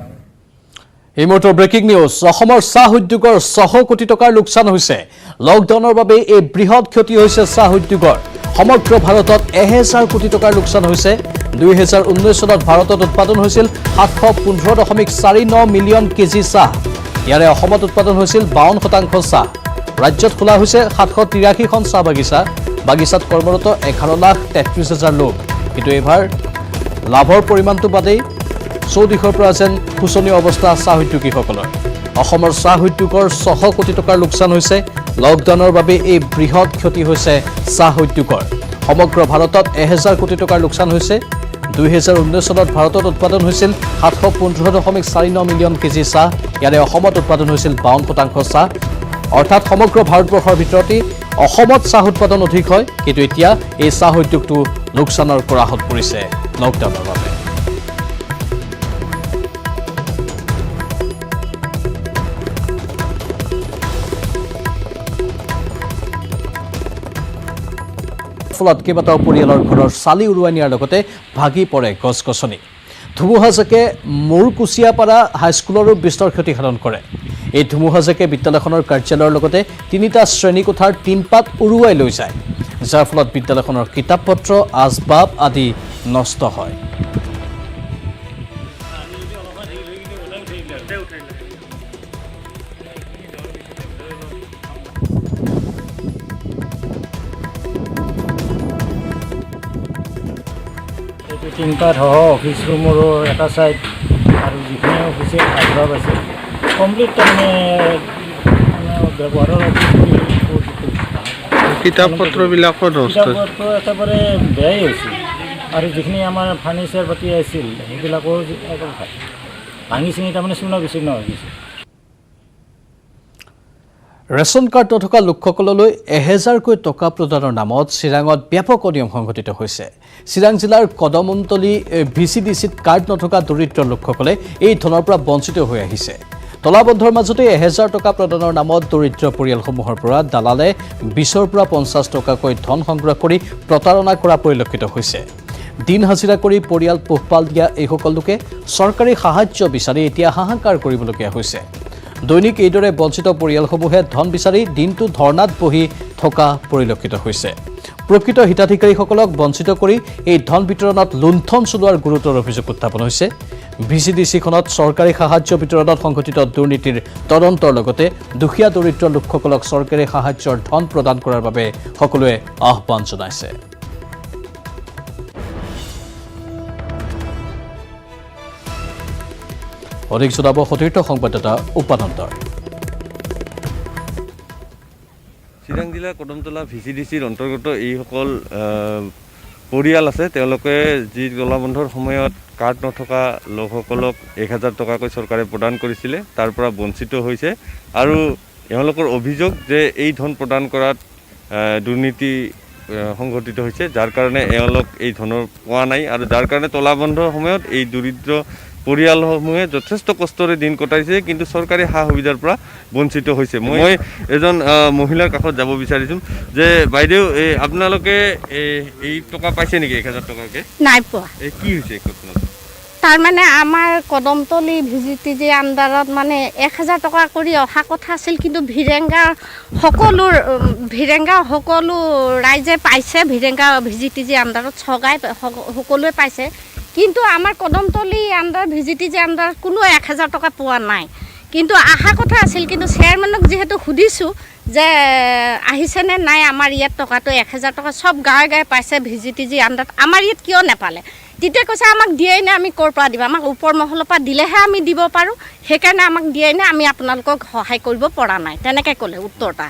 এই মুহূৰ্তৰ ব্ৰেকিং নিউজ। অসমৰ চাহ উদ্যোগৰ 600 কোটি টকাৰ লোকচান হৈছে। লকডাউনৰ বাবে এই বৃহৎ ক্ষতি হৈছে চাহ উদ্যোগৰ। সমগ্ৰ ভাৰতত 1000 কোটি টকাৰ লোকচান হৈছে। 2019 চনত ভাৰতত উৎপাদন হৈছিল 715.49 মিলিয়ন কেজি চাহ। ইয়াৰে অসমত উৎপাদন হৈছিল 52% চাহ। ৰাজ্যত খোলা হৈছে 783খন চাহ বাগিচা। বাগিচাত কৰ্মৰত 11,33,000 লোক। কিন্তু এইবাৰ লাভৰ পৰিমাণটো বাদেই চৌদিশৰ পৰা যেন শোচনীয় অৱস্থা চাহ উদ্যোগীসকলৰ। অসমৰ চাহ উদ্যোগৰ 600 কোটি টকাৰ লোকচান হৈছে। লকডাউনৰ বাবে এই বৃহৎ ক্ষতি হৈছে চাহ উদ্যোগৰ। সমগ্ৰ ভাৰতত 1000 কোটি টকাৰ লোকচান হৈছে। 2019 চনত ভাৰতত উৎপাদন হৈছিল 715.49 মিলিয়ন কেজি চাহ। ইয়াৰে অসমত উৎপাদন হৈছিল 52% চাহ। অৰ্থাৎ সমগ্ৰ ভাৰতবৰ্ষৰ ভিতৰতে অসমত চাহ উৎপাদন অধিক হয়। কিন্তু এতিয়া এই চাহ উদ্যোগটো লোকচানৰ কৰাহত পৰিছে লকডাউনৰ বাবে। ফলত কেইবাটাও পৰিয়ালৰ ঘৰৰ চালি উৰুৱাই নিয়াৰ লগতে ভাগি পৰে গছ-গছনি। ধুমুহাজাকে মূৰকুচিয়াপাৰা হাইস্কুলৰো বিস্তৰ ক্ষতিসাধন কৰে। এই ধুমুহাজাকে বিদ্যালয়খনৰ কাৰ্যালয়ৰ লগতে 3টা শ্ৰেণীকোঠাৰ টিনপাত উৰুৱাই লৈ যায়, যাৰ ফলত বিদ্যালয়খনৰ কিতাপ পত্ৰ আচবাব আদি নষ্ট হয়। টিনপাত সহ অফিচ ৰুমৰো এটা ছাইড আৰু যিখিনি অফিচে আচবাব আছে কমপ্লিট তাৰমানে ব্যৱহাৰৰ কিতাপ পত্ৰবিলাকো নষ্ট কিতাপ পত্ৰ একেবাৰে বেয়াই হৈছিল আৰু যিখিনি আমাৰ ফাৰ্নিচাৰ পাতি আছিল সেইবিলাকো ভাঙি চিঙি তাৰমানে চূৰ্ণ বিচূৰ্ণ হৈ গৈছে। ৰেচন কাৰ্ড নথকা লোকসকললৈ 1000কৈ টকা প্ৰদানৰ নামত চিৰাঙত ব্যাপক অনিয়ম সংঘটিত হৈছে। চিৰাং জিলাৰ কদমতলী VCDCত কাৰ্ড নথকা দৰিদ্ৰ লোকসকলে এই ধনৰ পৰা বঞ্চিত হৈ আহিছে। তলাবন্ধৰ মাজতে 1000 টকা প্ৰদানৰ নামত দৰিদ্ৰ পৰিয়ালসমূহৰ পৰা দালালে 20ৰ পৰা 50 টকাকৈ ধন সংগ্ৰহ কৰি প্ৰতাৰণা কৰা পৰিলক্ষিত হৈছে। দিন হাজিৰা কৰি পৰিয়াল পোহপাল দিয়া এইসকল লোকে চৰকাৰী সাহায্য বিচাৰি এতিয়া হাহাকাৰ কৰিবলগীয়া হৈছে। দৈনিক এইদৰে বঞ্চিত পৰিয়ালসমূহে ধন বিচাৰি দিনটো ধৰ্ণাত বহি থকা পৰিলক্ষিত হৈছে। প্ৰকৃত হিতাধিকাৰীসকলক বঞ্চিত কৰি এই ধন বিতৰণত লুণ্ঠন চলোৱাৰ গুৰুতৰ অভিযোগ উত্থাপন হৈছে। VCDCখনত চৰকাৰী সাহায্য বিতৰণত সংঘটিত দুৰ্নীতিৰ তদন্তৰ লগতে দুখীয়া দৰিদ্ৰ লোকসকলক চৰকাৰী সাহায্যৰ ধন প্ৰদান কৰাৰ বাবে সকলোৱে আহ্বান জনাইছে। অধিক জনাব সতীৰ্থ সংবাদদাতা উপানন্দৰ। চিৰাং জিলাৰ কদমতলা VCDCৰ অন্তৰ্গত এইসকল পৰিয়াল আছে। তেওঁলোকে যি তলাবন্ধৰ সময়ত কাৰ্ড নথকা লোকসকলক 1000 টকাকৈ চৰকাৰে প্ৰদান কৰিছিলে, তাৰ পৰা বঞ্চিত হৈছে আৰু এওঁলোকৰ অভিযোগ যে এই ধন প্ৰদান কৰাত দুৰ্নীতি সংঘটিত হৈছে, যাৰ কাৰণে এওঁলোক এই ধনৰ পোৱা নাই আৰু যাৰ কাৰণে তলাবন্ধৰ সময়ত এই দৰিদ্ৰ পৰিয়ালসমূহে যথেষ্ট কষ্টৰে দিন কটাইছে, কিন্তু চৰকাৰী সা সুবিধাৰ পৰা বঞ্চিত হৈছে। মই এজন মহিলাৰ কাষত যাব বিচাৰিছোঁ যে বাইদেউ আপোনালোকে এই টকা পাইছে নেকি 1000 টকাকৈ? নাই পোৱা। কি হৈছে তাৰমানে আমাৰ কদমতলী VCDC আণ্ডাৰত মানে 1000 টকা কৰি অহা কথা আছিল, কিন্তু ভিৰেংগা সকলো ৰাইজে পাইছে। ভিৰেংগা VCDC আণ্ডাৰত ছগাই সকলোৱে পাইছে, কিন্তু আমাৰ কদমতলী VCDC আণ্ডাৰত কোনো 1000 টকা পোৱা নাই। কিন্তু আশা কথা আছিল, কিন্তু চেয়াৰমেনক যিহেতু সুধিছোঁ যে আহিছেনে নাই আমাৰ ইয়াত টকাটো 1000 টকা সব গাঁৱে গাঁৱে পাইছে VCDC আণ্ডাৰত, আমাৰ ইয়াত কিয় নাপালে? তেতিয়া কৈছে আমাক দিয়াই নাই, আমি ক'ৰ পৰা দিব, আমাক ওপৰ মহলৰ পৰা দিলেহে আমি দিব পাৰোঁ, সেইকাৰণে আমাক দিয়াই নাই, আমি আপোনালোকক সহায় কৰিব পৰা নাই, তেনেকৈ ক'লে উত্তৰটা।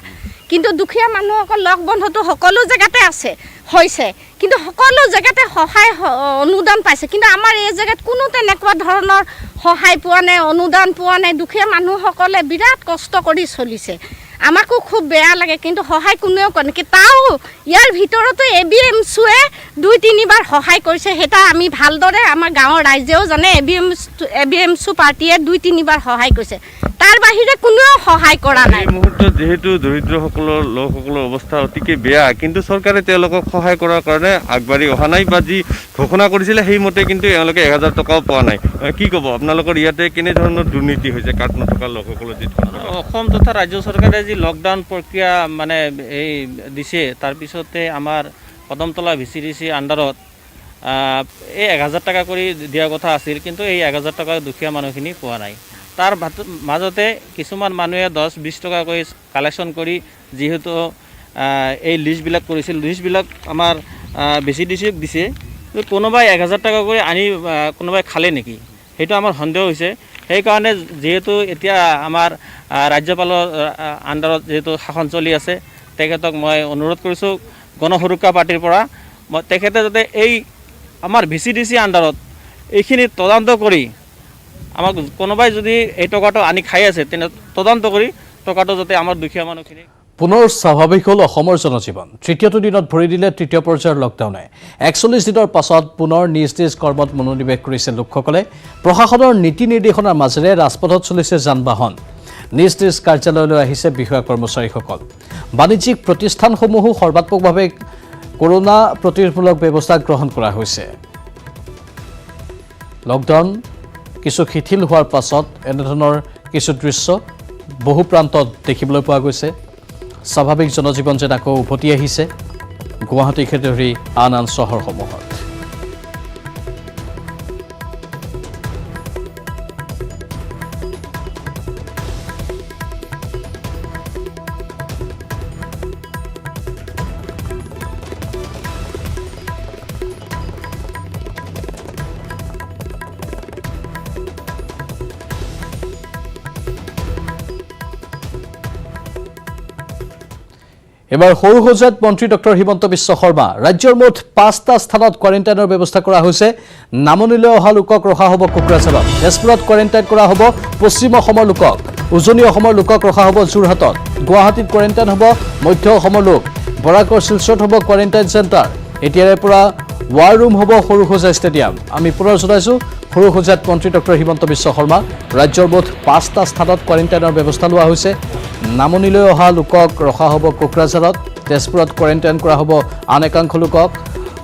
কিন্তু দুখীয়া মানুহসকল লগ বন্ধুটো সকলো জেগাতে আছে হৈছে, কিন্তু সকলো জেগাতে সহায় অনুদান পাইছে, কিন্তু আমাৰ এই জেগাত কোনো তেনেকুৱা ধৰণৰ সহায় পোৱা নাই, অনুদান পোৱা নাই। দুখীয়া মানুহসকলে বিৰাট কষ্ট কৰি চলিছে, আমাকো খুব বেয়া লাগে, কিন্তু সহায় কোনেও কৰে নেকি? তাও ইয়াৰ ভিতৰতো ABMCয়ে 2-3বাৰ সহায় কৰিছে, সেইটা আমি ভালদৰে আমাৰ গাঁৱৰ ৰাইজেও জানে। ABMC পাৰ্টীয়ে 2-3বাৰ সহায় কৰিছে, তাৰ বাহিৰে কোনেও সহায় কৰা নাই। এই মুহূৰ্তত যিহেতু দৰিদ্ৰসকলৰ লোকসকলৰ অৱস্থা অতিকে বেয়া, কিন্তু চৰকাৰে তেওঁলোকক সহায় কৰাৰ কাৰণে আগবাঢ়ি অহা নাই বা যি ঘোষণা কৰিছিলে সেইমতে কিন্তু এওঁলোকে 1000 টকাও পোৱা নাই। কি ক'ব আপোনালোকৰ ইয়াতে কেনেধৰণৰ দুৰ্নীতি হৈছে কাৰ্ড নথকা লোকসকলৰ? যি অসম তথা ৰাজ্য চৰকাৰে যি লকডাউন প্ৰক্ৰিয়া মানে এই দিছে, তাৰপিছতে আমাৰ কদমতলা VCDC আণ্ডাৰত এই 1000 টকা কৰি দিয়াৰ কথা আছিল, কিন্তু এই 1000 টকা দুখীয়া মানুহখিনি পোৱা নাই। তাৰ মাজতে কিছুমান মানুহে 10-20 টকাকৈ কালেকশ্যন কৰি যিহেতু এই লিষ্টবিলাক কৰিছিল, লিষ্টবিলাক আমাৰ VCDCক দিছে, কোনোবাই 1000 টকা কৰি আনি কোনোবাই খালে নেকি, সেইটো আমাৰ সন্দেহ হৈছে। সেইকাৰণে যিহেতু এতিয়া আমাৰ ৰাজ্যপালৰ আণ্ডাৰত যিহেতু শাসন চলি আছে, তেখেতক মই অনুৰোধ কৰিছোঁ গণ সুৰক্ষা পাৰ্টিৰ পৰা তেখেতে যাতে এই আমাৰ VCDC আণ্ডাৰত এইখিনি তদন্ত কৰি আমাক কোনোবাই যদি এই টকাটো আনি খাই আছে তেনে তদন্ত কৰি টকাটো যাতে আমাৰ দুখীয়া মানুহখিনি। পুনৰ স্বাভাৱিক হ'ল অসমৰ জনজীৱন। তৃতীয়টো দিনত ভৰি দিলে তৃতীয় পৰ্যায়ৰ লকডাউনে। 41 দিনৰ পাছত পুনৰ নিজ নিজ কৰ্মত মনোনিৱেশ কৰিছে লোকসকলে। প্ৰশাসনৰ নীতি নিৰ্দেশনাৰ মাজেৰে ৰাজপথত চলিছে যান বাহন। নিজ নিজ কাৰ্যালয়লৈ আহিছে বিষয়া কৰ্মচাৰীসকল। বাণিজ্যিক প্ৰতিষ্ঠানসমূহো সৰ্বাত্মকভাৱে কৰোনা প্ৰতিৰোধমূলক ব্যৱস্থা গ্ৰহণ কৰা হৈছে। লকডাউন কিছু শিথিল হোৱাৰ পাছত এনেধৰণৰ কিছু দৃশ্য বহু প্ৰান্তত দেখিবলৈ পোৱা গৈছে। স্বাভাৱিক জনজীৱন যেন আকৌ উভতি আহিছে গুৱাহাটীকে ধৰি আন আন চহৰসমূহত। এবাৰ সৌৰসজাত মন্ত্ৰী ডক্টৰ হিমন্ত বিশ্ব শৰ্মা। ৰাজ্যৰ মুঠ 5টা স্থানত কোৱাৰেণ্টাইনৰ ব্যৱস্থা কৰা হৈছে। নামনিলৈ অহা লোকক ৰখা হ'ব কোকৰাঝাৰত। তেজপুৰত কোৱাৰেণ্টাইন কৰা হ'ব পশ্চিম অসমৰ লোকক। উজনি অসমৰ লোকক ৰখা হ'ব যোৰহাটত। গুৱাহাটীত কোৱাৰেণ্টাইন হ'ব মধ্য অসমৰ লোক। বৰাকৰ শিলচৰত হ'ব কোৱাৰেণ্টাইন চেণ্টাৰ। এতিয়াৰে পৰা ৱাৰ ৰুম হ'ব সৰুসজাই ষ্টেডিয়াম। আমি পুনৰ জনাইছোঁ সৌৰসজাত মন্ত্ৰী ডক্টৰ হিমন্ত বিশ্ব শৰ্মা। ৰাজ্যৰ মুঠ 5টা স্থানত কোৱাৰেণ্টাইনৰ ব্যৱস্থা লোৱা হৈছে। নামনিলৈ অহা লোকক ৰখা হ'ব কোকৰাঝাৰত। তেজপুৰত কোৱাৰেণ্টাইন কৰা হ'ব আন একাংশ লোকক।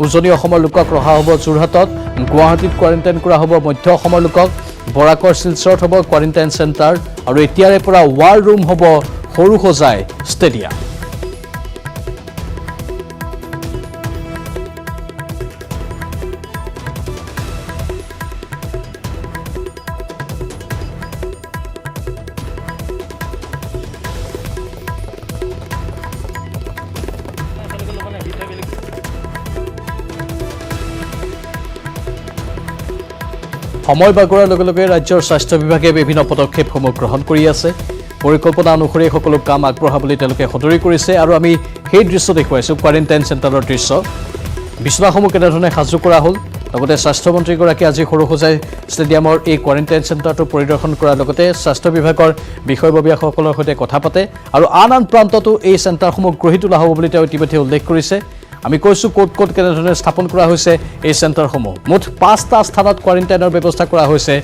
উজনি অসমৰ লোকক ৰখা হ'ব যোৰহাটত। গুৱাহাটীত কোৱাৰেণ্টাইন কৰা হ'ব মধ্য অসমৰ লোকক। বৰাকৰ শিলচৰত হ'ব কোৱাৰেণ্টাইন চেণ্টাৰ। আৰু এতিয়াৰে পৰা ৱাৰ ৰুম হ'ব সৰুসজাই ষ্টেডিয়াম। সময় বাগৰাৰ লগে লগে ৰাজ্যৰ স্বাস্থ্য বিভাগে বিভিন্ন পদক্ষেপসমূহ গ্ৰহণ কৰি আছে। পৰিকল্পনা অনুসৰি সকলো কাম আগবঢ়াবলৈ তেওঁলোকে সদৰি কৰিছে। আৰু আমি সেই দৃশ্য দেখুৱাইছোঁ কোৱাৰেণ্টাইন চেণ্টাৰৰ দৃশ্য। বিচনাসমূহ কেনেধৰণে সাজু কৰা হ'ল। লগতে স্বাস্থ্যমন্ত্ৰীগৰাকীয়ে আজি সৰুসজাই ষ্টেডিয়ামৰ এই কোৱাৰেণ্টাইন চেণ্টাৰটো পৰিদৰ্শন কৰাৰ লগতে স্বাস্থ্য বিভাগৰ বিষয়ববীয়াসকলৰ সৈতে কথা পাতে। আৰু আন আন প্ৰান্ততো এই চেণ্টাৰসমূহ গঢ়ি তোলা হ'ব বুলি তেওঁ ইতিমধ্যে উল্লেখ কৰিছে। আমি কৈছোঁ ক'ত ক'ত কেনেধৰণে স্থাপন কৰা হৈছে এই চেণ্টাৰসমূহ। মুঠ 5টা স্থানত কোৱাৰেণ্টাইনৰ ব্যৱস্থা কৰা হৈছে।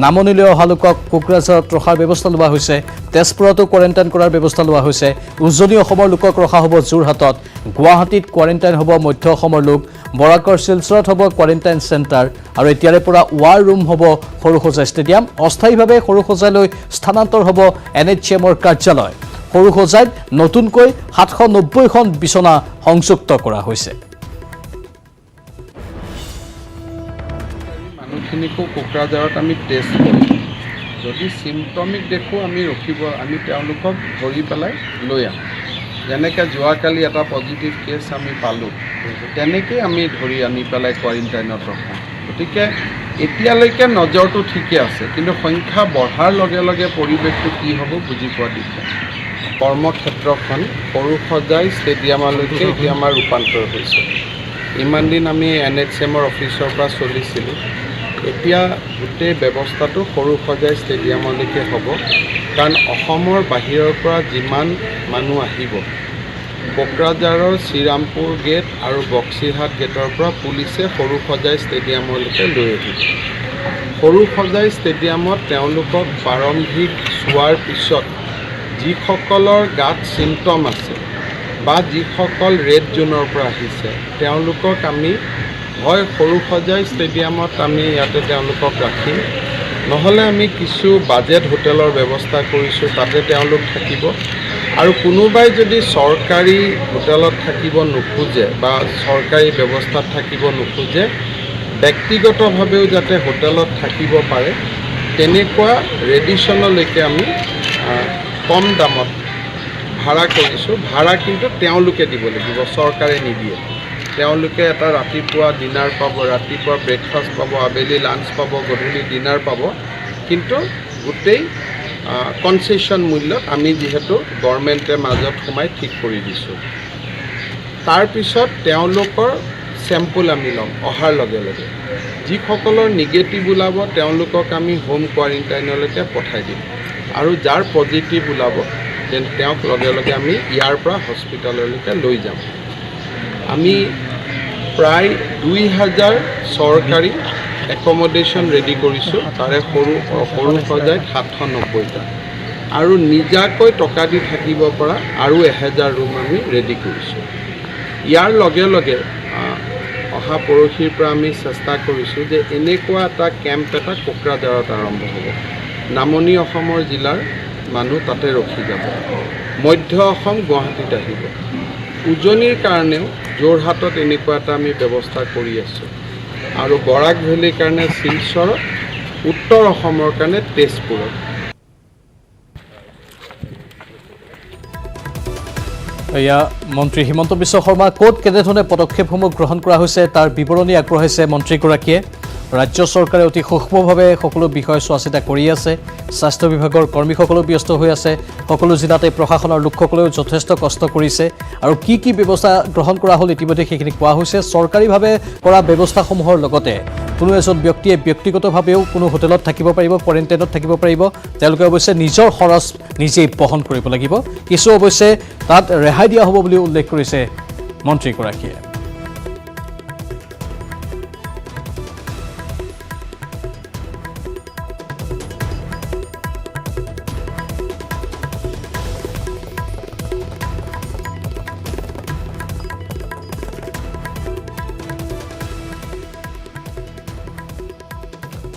নামনিলৈ অহা লোকক কোকৰাঝাৰত ৰখাৰ ব্যৱস্থা লোৱা হৈছে। তেজপুৰতো কোৱাৰেণ্টাইন কৰাৰ ব্যৱস্থা লোৱা হৈছে। উজনি অসমৰ লোকক ৰখা হ'ব যোৰহাটত। গুৱাহাটীত কোৱাৰেণ্টাইন হ'ব মধ্য অসমৰ লোক। বৰাকৰ শিলচৰত হ'ব কোৱাৰেণ্টাইন চেণ্টাৰ। আৰু এতিয়াৰে পৰা ৱাৰ ৰুম হ'ব সৰুসজাই ষ্টেডিয়াম। অস্থায়ীভাৱে সৰুসজাইলৈ স্থানান্তৰ হ'ব NHMৰ কাৰ্যালয়। সৰুসজাইত নতুনকৈ 790খন বিচনা সংযুক্ত কৰা হৈছে। মানুহখিনিকো কোকৰাঝাৰত আমি টেষ্ট কৰোঁ। যদি চিমটমিক দেখোঁ আমি তেওঁলোকক ধৰি পেলাই লৈ আহোঁ। যেনেকৈ যোৱাকালি এটা পজিটিভ কেছ আমি পালোঁ, তেনেকৈ আমি ধৰি আনি পেলাই কোৱাৰেণ্টাইনত ৰখাওঁ। গতিকে এতিয়ালৈকে নজৰটো ঠিকে আছে, কিন্তু সংখ্যা বঢ়াৰ লগে লগে পৰিৱেশটো কি হ'ব বুজি পোৱা দিগদাৰ। কৰ্মক্ষেত্ৰখন সৰুসজাই ষ্টেডিয়ামলৈকে এতিয়া আমাৰ ৰূপান্তৰ হৈছে। ইমান দিন আমি NHMৰ অফিচৰ পৰা চলিছিলোঁ, এতিয়া গোটেই ব্যৱস্থাটো সৰুসজাই ষ্টেডিয়ামলৈকে হ'ব। কাৰণ অসমৰ বাহিৰৰ পৰা যিমান মানুহ আহিব, কোকৰাঝাৰৰ শ্ৰীৰামপুৰ গেট আৰু বক্সিৰহাট গেটৰ পৰা পুলিচে সৰুসজাই ষ্টেডিয়ামলৈকে লৈ আহিব। সৰুসজাই ষ্টেডিয়ামত তেওঁলোকক প্ৰাৰম্ভিক চোৱাৰ পিছত যিসকলৰ গাত চিমটম আছে বা যিসকল ৰেড জোনৰ পৰা আহিছে, তেওঁলোকক আমি হয় সৰুসজাই ষ্টেডিয়ামত আমি ইয়াতে তেওঁলোকক ৰাখিম, নহ'লে আমি কিছু বাজেট হোটেলৰ ব্যৱস্থা কৰিছোঁ, তাতে তেওঁলোক থাকিব। আৰু কোনোবাই যদি চৰকাৰী হোটেলত থাকিব নোখোজে বা চৰকাৰী ব্যৱস্থাত থাকিব নোখোজে, ব্যক্তিগতভাৱেও যাতে হোটেলত থাকিব পাৰে তেনেকুৱা ৰেডিশ্যনলৈকে আমি কম দামত ভাড়া কৰিছোঁ। ভাড়া কিন্তু তেওঁলোকে দিব লাগিব, চৰকাৰে নিদিয়ে। তেওঁলোকে এটা ৰাতিপুৱা ডিনাৰ পাব, ৰাতিপুৱা ব্ৰেকফাষ্ট পাব, আবেলি লাঞ্চ পাব, গধূলি ডিনাৰ পাব। কিন্তু গোটেই কনচেশ্যন মূল্যত আমি যিহেতু গভৰ্ণমেণ্টে মাজত সোমাই ঠিক কৰি দিছোঁ। তাৰপিছত তেওঁলোকৰ চেম্পল আমি ল'ম অহাৰ লগে লগে। যিসকলৰ নিগেটিভ ওলাব তেওঁলোকক আমি হোম কোৱাৰেণ্টাইনলৈকে পঠাই দিম, আৰু যাৰ পজিটিভ ওলাব তেওঁক লগে লগে আমি ইয়াৰ পৰা হস্পিটেললৈকে লৈ যাম। আমি প্ৰায় 2000 চৰকাৰী একমডেশ্যন ৰেডি কৰিছোঁ, তাৰে সৰু সজাইত 790টা, আৰু নিজাকৈ টকা দি থাকিব পৰা আৰু 1000 ৰুম আমি ৰেডি কৰিছোঁ। ইয়াৰ লগে লগে অহা পৰহিৰ পৰা আমি চেষ্টা কৰিছোঁ যে এনেকুৱা এটা কেম্প এটা কোকৰাঝাৰত আৰম্ভ হ'ব। নামনি অসমৰ জিলাৰ মানুহ তাতে ৰখি যাব, মধ্য অসম গুৱাহাটীত আহিব, উজনিৰ কাৰণেও যোৰহাটত এনেকুৱা এটা আমি ব্যৱস্থা কৰি আছোঁ, আৰু বৰাক ভেলীৰ কাৰণে শিলচৰত, উত্তৰ অসমৰ কাৰণে তেজপুৰত। এয়া মন্ত্ৰী হিমন্ত বিশ্ব শৰ্মা ক'ত কেনেধৰণে পদক্ষেপসমূহ গ্ৰহণ কৰা হৈছে তাৰ বিৱৰণী আগবঢ়াইছে মন্ত্ৰীগৰাকীয়ে। ৰাজ্য চৰকাৰে অতি সূক্ষ্মভাৱে সকলো বিষয় চোৱা চিতা কৰি আছে। স্বাস্থ্য বিভাগৰ কৰ্মীসকলেও ব্যস্ত হৈ আছে। সকলো জিলাতে প্ৰশাসনৰ লোকসকলেও যথেষ্ট কষ্ট কৰিছে, আৰু কি কি ব্যৱস্থা গ্ৰহণ কৰা হ'ল ইতিমধ্যে সেইখিনি কোৱা হৈছে। চৰকাৰীভাৱে কৰা ব্যৱস্থাসমূহৰ লগতে কোনো এজন ব্যক্তিয়ে ব্যক্তিগতভাৱেও কোনো হোটেলত থাকিব পাৰিব, কোৱাৰেণ্টাইনত থাকিব পাৰিব। তেওঁলোকে অৱশ্যে নিজৰ খৰচ নিজেই বহন কৰিব লাগিব। কিছু অৱশ্যে তাত ৰেহাই দিয়া হ'ব বুলি উল্লেখ কৰিছে মন্ত্ৰীগৰাকীয়ে।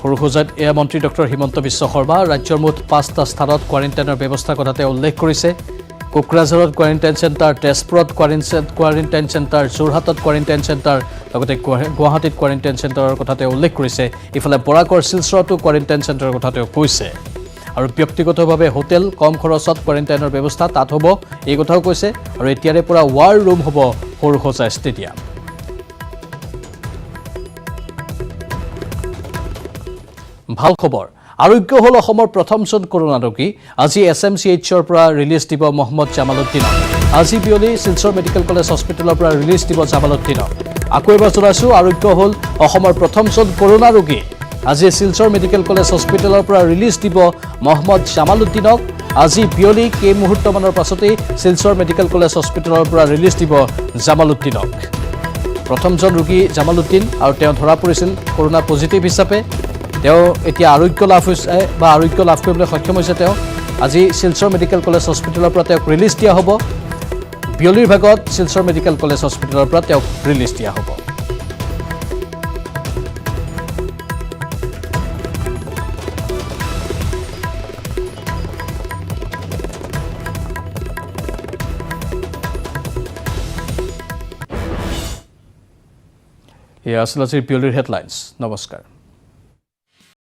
সৰুসজাইত এয়া মন্ত্ৰী ডক্টৰ হিমন্ত বিশ্ব শৰ্মা। ৰাজ্যৰ মুঠ 5টা স্থানত কোৱাৰেণ্টাইনৰ ব্যৱস্থাৰ কথা তেওঁ উল্লেখ কৰিছে। কোকৰাঝাৰত কোৱাৰেণ্টাইন চেণ্টাৰ, তেজপুৰত কোৱাৰেণ্টাইন চেণ্টাৰ, যোৰহাটত কোৱাৰেণ্টাইন চেণ্টাৰ, লগতে গুৱাহাটীত কোৱাৰেণ্টাইন চেণ্টাৰৰ কথা তেওঁ উল্লেখ কৰিছে। ইফালে বৰাকৰ শিলচৰতো কোৱাৰেণ্টাইন চেণ্টাৰৰ কথা তেওঁ কৈছে, আৰু ব্যক্তিগতভাৱে হোটেল, কম খৰচত কোৱাৰেণ্টাইনৰ ব্যৱস্থা তাত হ'ব এই কথাও কৈছে। আৰু এতিয়াৰে পৰা ৱাৰ ৰুম হ'ব সৰুসজাই ষ্টেডিয়াম। ভাল খবৰ, আৰোগ্য হ'ল অসমৰ প্ৰথমজন কৰোনা ৰোগী। আজি SMCHৰ পৰা ৰিলিজ দিব মহম্মদ জামালুদ্দিনক। আজি বিয়লি শিলচৰ মেডিকেল কলেজ হস্পিটেলৰ পৰা ৰিলিজ দিব জামালুদ্দিনক। আকৌ এবাৰ জনাইছোঁ, আৰোগ্য হ'ল অসমৰ প্ৰথমজন কৰোনা ৰোগী। আজি শিলচৰ মেডিকেল কলেজ হস্পিটেলৰ পৰা ৰিলিজ দিব মহম্মদ জামালুদ্দিনক। আজি বিয়লি কেইমুহূৰ্তমানৰ পাছতেই শিলচৰ মেডিকেল কলেজ হস্পিটেলৰ পৰা ৰিলিজ দিব জামালুদ্দিনক। প্ৰথমজন ৰোগী জামালুদ্দিন, আৰু তেওঁ ধৰা পৰিছিল কৰোনা পজিটিভ হিচাপে। তেওঁ এতিয়া আৰোগ্য লাভ হৈছে বা আৰোগ্য লাভ কৰিবলৈ সক্ষম হৈছে। তেওঁ আজি শিলচৰ মেডিকেল কলেজ হস্পিটেলৰ পৰা তেওঁক ৰিলিজ দিয়া হ'ব। বিয়লিৰ ভাগত শিলচৰ মেডিকেল কলেজ হস্পিটেলৰ পৰা তেওঁক ৰিলিজ দিয়া হ'ব। এয়া আছিল আজিৰ বিয়লিৰ হেডলাইনছ। নমস্কাৰ।